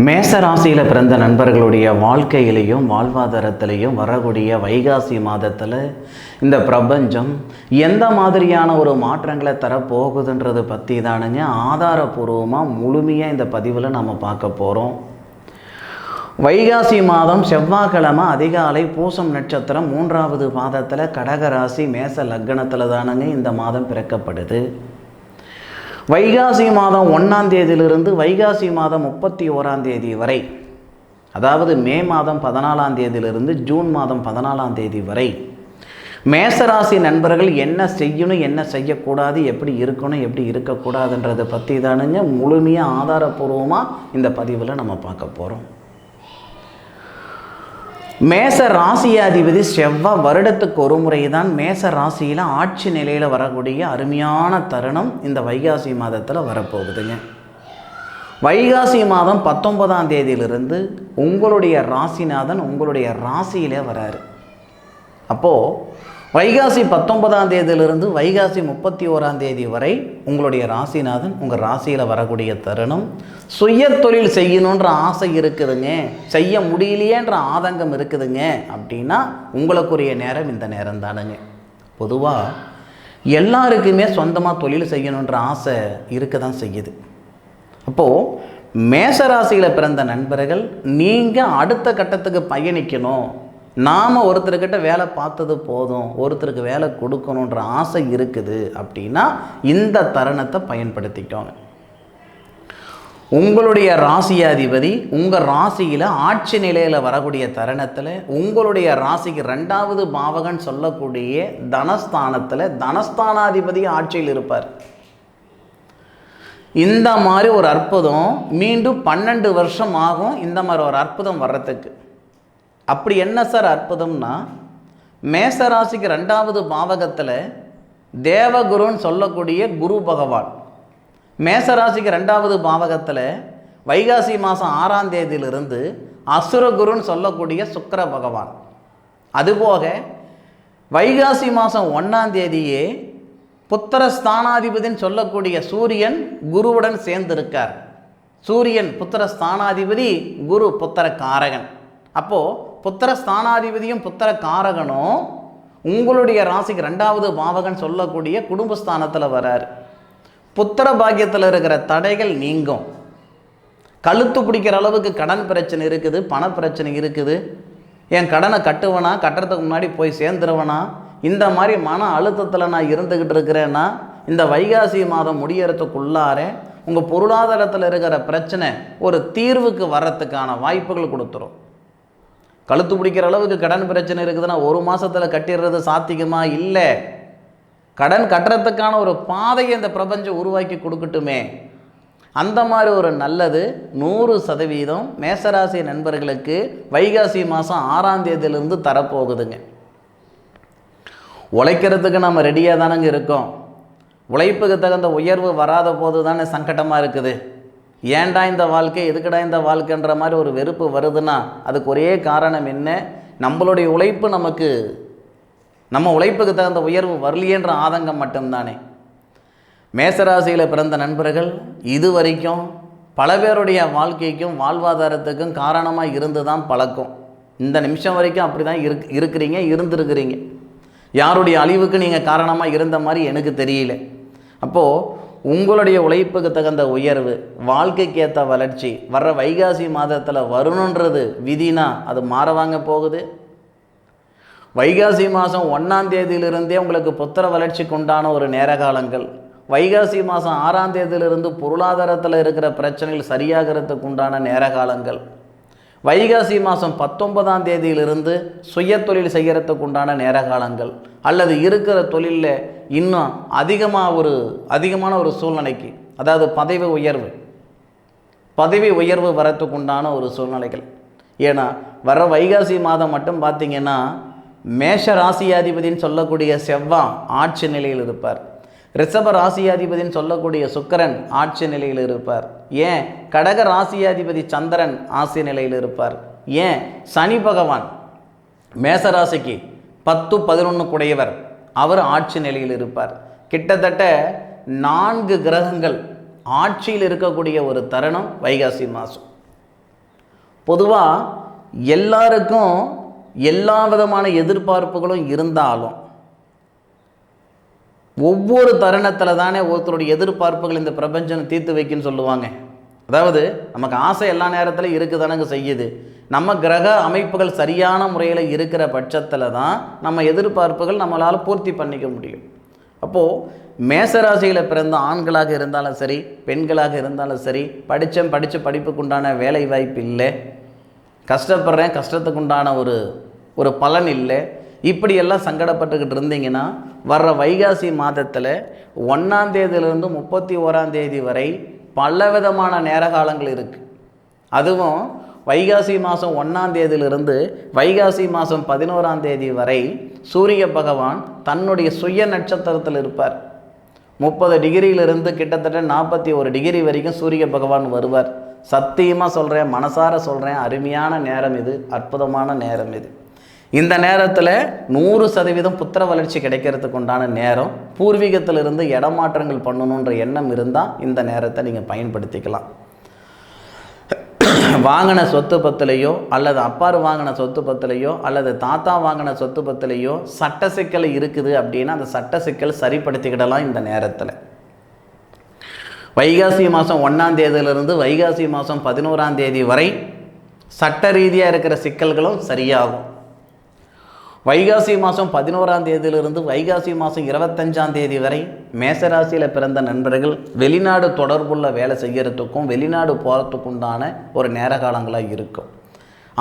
மேச ராசியில் பிறந்த நண்பர்களுடைய வாழ்க்கையிலையும் வாழ்வாதாரத்திலையும் வரக்கூடிய வைகாசி மாதத்தில் இந்த பிரபஞ்சம் எந்த மாதிரியான ஒரு மாற்றங்களை தரப்போகுதுன்றது பற்றி தானுங்க ஆதாரபூர்வமாக முழுமையாக இந்த பதிவில் நம்ம பார்க்க போகிறோம். வைகாசி மாதம் செவ்வாய்க்கிழமை அதிகாலை பூசம் நட்சத்திரம் 3வது பாதத்தில் கடகராசி மேச லக்னத்தில் தானுங்க இந்த மாதம் பிறக்கப்படுது. வைகாசி மாதம் 1ஆம் தேதியிலிருந்து வைகாசி மாதம் 31ஆம் தேதி வரை, அதாவது மே மாதம் 14ஆம் தேதியிலிருந்து ஜூன் மாதம் 14ஆம் தேதி வரை மேசராசி நண்பர்கள் என்ன செய்யணும், என்ன செய்யக்கூடாது, எப்படி இருக்கணும், எப்படி இருக்கக்கூடாதுன்றதை பற்றி தானுங்க முழுமையாக ஆதாரபூர்வமாக இந்த பதிவில் நம்ம பார்க்க போகிறோம். மேச ராசியாதிபதி செவ்வாய் வருடத்துக்கு ஒரு முறை தான் மேச ராசியில் ஆட்சி நிலையில் வரக்கூடிய அருமையான தருணம் இந்த வைகாசி மாதத்தில் வரப்போகுதுங்க. வைகாசி மாதம் 19ஆம் தேதியிலிருந்து உங்களுடைய ராசிநாதன் உங்களுடைய ராசியிலே வராரு. அப்போது வைகாசி 19ஆம் தேதியிலிருந்து வைகாசி 31ஆம் தேதி வரை உங்களுடைய ராசிநாதன் உங்கள் ராசியில் வரக்கூடிய தருணம். சுய தொழில் செய்யணுன்ற ஆசை இருக்குதுங்க, செய்ய முடியலையேன்ற ஆதங்கம் இருக்குதுங்க அப்படின்னா உங்களுக்குரிய நேரம் இந்த நேரம் தானுங்க. பொதுவாக எல்லாருக்குமே சொந்தமாக தொழில் செய்யணுன்ற ஆசை இருக்க தான் செய்யுது. அப்போது மேசராசியில் பிறந்த நண்பர்கள் நீங்கள் அடுத்த கட்டத்துக்கு பயணிக்கணும், நாம் ஒருத்தர்கிட்ட வேலை பார்த்தது போதும், ஒருத்தருக்கு வேலை கொடுக்கணுன்ற ஆசை இருக்குது அப்படின்னா இந்த தருணத்தை பயன்படுத்திட்டோங்க. உங்களுடைய ராசியாதிபதி உங்கள் ராசியில் ஆட்சி நிலையில் வரக்கூடிய தருணத்தில் உங்களுடைய ராசிக்கு 2வது பாவகன் சொல்லக்கூடிய தனஸ்தானத்தில் தனஸ்தானாதிபதி ஆட்சியில் இருப்பார். இந்த மாதிரி ஒரு அற்புதம் மீண்டும் 12 வருஷம் ஆகும் இந்த மாதிரி ஒரு அற்புதம் வர்றதுக்கு. அப்படி என்ன சார் அற்புதம்னா, மேசராசிக்கு 2வது பாவகத்தில் தேவகுருன்னு சொல்லக்கூடிய குரு பகவான், மேசராசிக்கு 2வது பாவகத்தில் வைகாசி மாதம் 6ஆம் தேதியிலிருந்து அசுரகுருன்னு சொல்லக்கூடிய சுக்கிர பகவான், அதுபோக வைகாசி மாதம் 1ஆம் தேதியே புத்திர ஸ்தானாதிபதின்னு சொல்லக்கூடிய சூரியன் குருவுடன் சேர்ந்திருக்கார். சூரியன் புத்திர ஸ்தானாதிபதி, குரு புத்திர காரகன். அப்போது புத்திர ஸ்தானாதிபதியும் புத்திர காரகனும் உங்களுடைய ராசிக்கு 2வது பாவகன் சொல்லக்கூடிய குடும்பஸ்தானத்தில் வரார். புத்திர பாக்கியத்தில் இருக்கிற தடைகள் நீங்கும். கழுத்து பிடிக்கிற அளவுக்கு கடன் பிரச்சனை இருக்குது, பண பிரச்சனை இருக்குது, என் கடனை கட்டுவனா, கட்டுறதுக்கு முன்னாடி போய் சேர்ந்துருவனா, இந்த மாதிரி மன அழுத்தத்தில் நான் இருந்துக்கிட்டு இருக்கிறேன்னா இந்த வைகாசி மாதம் முடியறதுக்குள்ளார உங்கள் பொருளாதாரத்தில் இருக்கிற பிரச்சனை ஒரு தீர்வுக்கு வர்றதுக்கான வாய்ப்புகள் கொடுத்துரும். கழுத்து பிடிக்கிற அளவுக்கு கடன் பிரச்சனை இருக்குதுன்னா 1 மாதத்தில் கட்டிடுறது சாத்தியமா? இல்லை. கடன் கட்டுறதுக்கான ஒரு பாதையை இந்த பிரபஞ்சம் உருவாக்கி கொடுக்கட்டுமே. அந்த மாதிரி ஒரு நல்லது 100% மேசராசி நண்பர்களுக்கு வைகாசி மாதம் 6ஆம் தேதியிலிருந்து தரப்போகுதுங்க. உழைக்கிறதுக்கு நம்ம ரெடியாக தானங்க இருக்கோம். உழைப்புக்கு தகுந்த உயர்வு வராத போது தானே சங்கடமாக இருக்குது. ஏன்டா இந்த வாழ்க்கை, எதுக்கடா இந்த வாழ்க்கைன்ற மாதிரி ஒரு வெறுப்பு வருதுன்னா அதுக்கு ஒரே காரணம் என்ன? நம்மளுடைய உழைப்பு நம்ம உழைப்புக்கு தகுந்த உயர்வு வரலையேன்ற ஆதங்கம் மட்டும்தானே. மேசராசியில் பிறந்த நண்பர்கள் இது வரைக்கும் பல பேருடைய வாழ்க்கைக்கும் வாழ்வாதாரத்துக்கும் காரணமாக இருந்து தான் பழக்கம். இந்த நிமிஷம் வரைக்கும் அப்படி தான் இருக்கிறீங்க, இருந்திருக்கிறீங்க. யாருடைய அழிவுக்கு நீங்கள் காரணமாக இருந்த மாதிரி எனக்கு தெரியல. அப்போது உங்களுடைய உழைப்புக்கு தகுந்த உயர்வு, வாழ்க்கைக்கு ஏற்ற வளர்ச்சி வர்ற வைகாசி மாதத்தில் வரணுன்றது விதினா அது மாறவாங்க போகுது. வைகாசி மாதம் 1ஆம் தேதியிலிருந்தே உங்களுக்கு புத்திர வளர்ச்சிக்கு உண்டான ஒரு நேர காலங்கள், வைகாசி மாதம் 6ஆம் தேதியிலிருந்து பொருளாதாரத்தில் இருக்கிற பிரச்சனைகள் சரியாகிறதுக்கு உண்டான நேர காலங்கள், வைகாசி மாதம் 19ஆம் தேதியிலிருந்து சுய தொழில் செய்கிறதுக்கு உண்டான நேர காலங்கள், அல்லது இருக்கிற தொழிலில் இன்னும் அதிகமான ஒரு சூழ்நிலைக்கு, அதாவது பதவி உயர்வு வரத்துக்கு உண்டான ஒரு சூழ்நிலைகள். ஏன்னா வர வைகாசி மாதம் மட்டும் பார்த்திங்கன்னா மேஷ ராசியாதிபதின்னு சொல்லக்கூடிய செவ்வாய் ஆட்சி நிலையில் இருப்பார். ரிஷப ராசியாதிபதின்னு சொல்லக்கூடிய சுக்கிரன் ஆட்சி நிலையில் இருப்பார். ஏன் கடக ராசியாதிபதி சந்திரன் ஆட்சி நிலையில் இருப்பார். ஏன் சனி பகவான் மேசராசிக்கு 10-11 குடையவர், அவர் ஆட்சி நிலையில் இருப்பார். கிட்டத்தட்ட 4 கிரகங்கள் ஆட்சியில் இருக்கக்கூடிய ஒரு தருணம் வைகாசி மாதம். பொதுவாக எல்லாருக்கும் எல்லா விதமான எதிர்பார்ப்புகளும் இருந்தாலும் ஒவ்வொரு தருணத்தில் தானே ஒருத்தருடைய எதிர்பார்ப்புகள் இந்த பிரபஞ்சம் தீர்த்து வைக்குன்னு சொல்லுவாங்க. அதாவது நமக்கு ஆசை எல்லா நேரத்திலும் இருக்குதானங்க செய்யுது. நம்ம கிரக அமைப்புகள் சரியான முறையில் இருக்கிற பட்சத்தில் தான் நம்ம எதிர்பார்ப்புகள் நம்மளால் பூர்த்தி பண்ணிக்க முடியும். அப்போது மேசராசியில் பிறந்த ஆண்களாக இருந்தாலும் சரி, பெண்களாக இருந்தாலும் சரி, படித்து படிப்புக்குண்டான வேலை வாய்ப்பு இல்லை, கஷ்டப்படுறேன், கஷ்டத்துக்குண்டான ஒரு பலன் இல்லை, இப்படியெல்லாம் சங்கடப்பட்டுக்கிட்டு இருந்தீங்கன்னா வர்ற வைகாசி மாதத்தில் 1ஆம் தேதியிலிருந்து 31ஆம் தேதி வரை பலவிதமான நேர காலங்கள் இருக்குது. அதுவும் வைகாசி மாதம் 1ஆம் தேதியிலிருந்து வைகாசி மாதம் 11ஆம் தேதி வரை சூரிய பகவான் தன்னுடைய சுய நட்சத்திரத்தில் இருப்பார். 30 டிகிரியிலிருந்து கிட்டத்தட்ட 41 டிகிரி வரைக்கும் சூரிய பகவான் வருவார். சத்தியமாக சொல்கிறேன், மனசார சொல்கிறேன், அருமையான நேரம் இது, அற்புதமான நேரம் இது. இந்த நேரத்தில் 100% புத்திர வளர்ச்சி கிடைக்கிறதுக்கு உண்டான நேரம். பூர்வீகத்திலிருந்து இடமாற்றங்கள் பண்ணணுன்ற எண்ணம் இருந்தால் இந்த நேரத்தை நீங்கள் பயன்படுத்திக்கலாம். வாங்கின சொத்து பத்திலையோ அல்லது அப்பாரு வாங்கின சொத்து பத்திலையோ அல்லது தாத்தா வாங்கின சொத்து பத்திலையோ சட்ட சிக்கல் இருக்குது அப்படின்னா அந்த சட்ட சிக்கல் சரிப்படுத்திக்கிடலாம் இந்த நேரத்தில். வைகாசி மாதம் 1ஆம் தேதியிலிருந்து வைகாசி மாதம் 11ஆம் தேதி வரை சட்ட ரீதியாக இருக்கிற சிக்கல்களும் சரியாகும். வைகாசி மாதம் 11ஆம் தேதியிலிருந்து வைகாசி மாதம் 25ஆம் தேதி வரை மேசராசியில் பிறந்த நண்பர்கள் வெளிநாடு தொடர்புள்ள வேலை செய்கிறதுக்கும் வெளிநாடு போகிறதுக்குண்டான ஒரு நேர காலங்களாக இருக்கும்.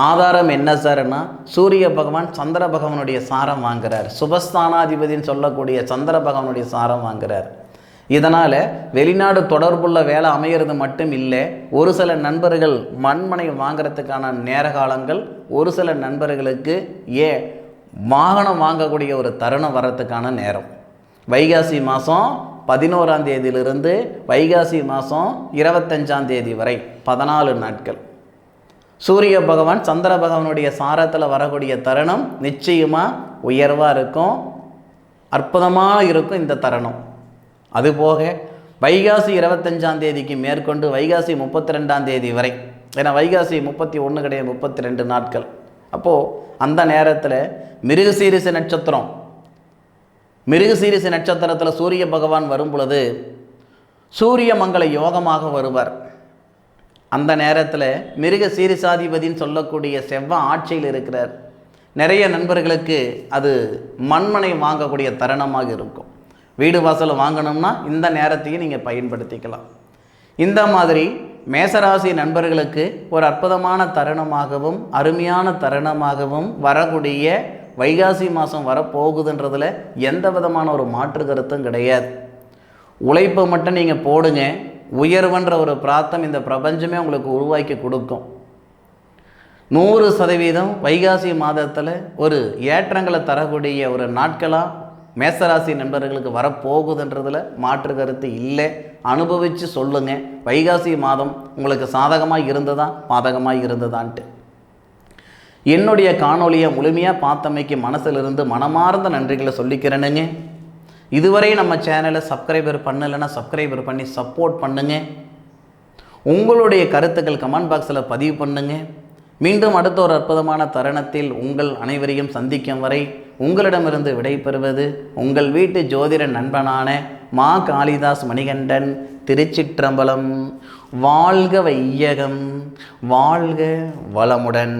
ஆதாரம் என்ன சார்னா, சூரிய பகவான் சந்திர பகவானுடைய சாரம் வாங்குகிறார். சுபஸ்தானாதிபதினு சொல்லக்கூடிய சந்திர பகவானுடைய சாரம் வாங்குகிறார். இதனால் வெளிநாடு தொடர்புள்ள வேலை அமைகிறது மட்டும் இல்லை, ஒரு சில நண்பர்கள் மண்மனை வாங்கிறதுக்கான நேர காலங்கள், ஒரு சில நண்பர்களுக்கு வாகனம் வாங்கக்கூடிய ஒரு தருணம் வர்றதுக்கான நேரம். வைகாசி மாதம் 11ஆம் தேதியிலிருந்து வைகாசி மாதம் 25ஆம் தேதி வரை 14 நாட்கள் சூரிய பகவான் சந்திர பகவானுடைய சாரத்தில் வரக்கூடிய தருணம் நிச்சயமாக உயர்வாக இருக்கும், அற்புதமாக இருக்கும் இந்த தருணம். அதுபோக வைகாசி 25ஆம் தேதிக்கு மேற்கொண்டு வைகாசி 32ஆம் தேதி வரை, ஏன்னா வைகாசி 31 கிடையாது, 32 நாட்கள். அப்போது அந்த நேரத்தில் மிருகசீரிச நட்சத்திரம், மிருகசீரிச நட்சத்திரத்தில் சூரிய பகவான் வரும் பொழுது சூரிய மங்கள யோகமாக வருவார். அந்த நேரத்தில் மிருகசீரிசாதிபதினு சொல்லக்கூடிய செவ்வாய் ஆட்சியில் இருக்கிறார். நிறைய நண்பர்களுக்கு அது மண்மனை வாங்கக்கூடிய தருணமாக இருக்கும். வீடு வாசல் வாங்கணும்னா இந்த நேரத்தையும் நீங்கள் பயன்படுத்திக்கலாம். இந்த மாதிரி மேசராசி நண்பர்களுக்கு ஒரு அற்புதமான தருணமாகவும் அருமையான தருணமாகவும் வரக்கூடிய வைகாசி மாதம் வரப்போகுதுன்றதில் எந்த விதமான ஒரு மாற்று கருத்தும் கிடையாது. உழைப்பை மட்டும் நீங்கள் போடுங்க, உயர்வுன்ற ஒரு பிரார்த்தம் இந்த பிரபஞ்சமே உங்களுக்கு உருவாக்கி கொடுக்கும். 100% வைகாசி மாதத்தில் ஒரு ஏற்றங்களை தரக்கூடிய ஒரு நாட்களாக மேசராசி நண்பர்களுக்கு வரப்போகுதுன்றதில் மாற்று கருத்து இல்லை. அனுபவித்து சொல்லுங்கள், வைகாசி மாதம் உங்களுக்கு சாதகமாக இருந்ததா பாதகமாக இருந்ததான்ட்டு. என்னுடைய காணொலியை முழுமையாக பார்த்தமைக்கு மனசிலிருந்து மனமார்ந்த நன்றிகளை சொல்லிக்கிறேனுங்க. இதுவரை நம்ம சேனலை சப்ஸ்கிரைபர் பண்ணலைன்னா சப்ஸ்கிரைபர் பண்ணி சப்போர்ட் பண்ணுங்க. உங்களுடைய கருத்துக்கள் கமெண்ட் பாக்ஸில் பதிவு பண்ணுங்க. மீண்டும் அடுத்த ஒரு அற்புதமான தருணத்தில் உங்கள் அனைவரையும் சந்திக்கும் வரை உங்களிடமிருந்து விடைபெறுவது உங்கள் வீட்டு ஜோதிட நண்பனான மா காளிதாஸ் மணிகண்டன். திருச்சிற்றம்பலம். வாழ்க வையகம், வாழ்க வளமுடன்.